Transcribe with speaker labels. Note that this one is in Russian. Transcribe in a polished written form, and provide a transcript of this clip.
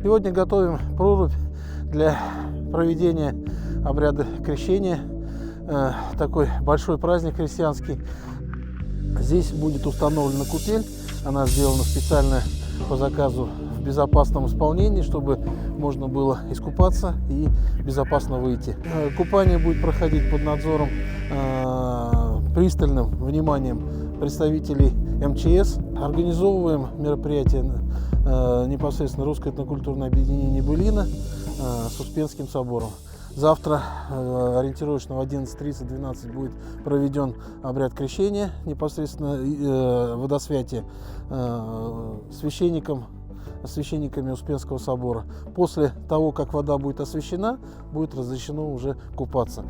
Speaker 1: Сегодня готовим прорубь для проведения обряда крещения. Такой большой праздник христианский. Здесь будет установлена купель. Она сделана специально по заказу в безопасном исполнении, чтобы можно было искупаться и безопасно выйти. Купание будет проходить под надзором, пристальным вниманием представителей МЧС. Организовываем мероприятие непосредственно Русское этнокультурное объединение «Былина» с Успенским собором. Завтра ориентировочно в 11:30-12 будет проведен обряд крещения, непосредственно водосвятие священниками Успенского собора. После того, как вода будет освящена, будет разрешено уже купаться.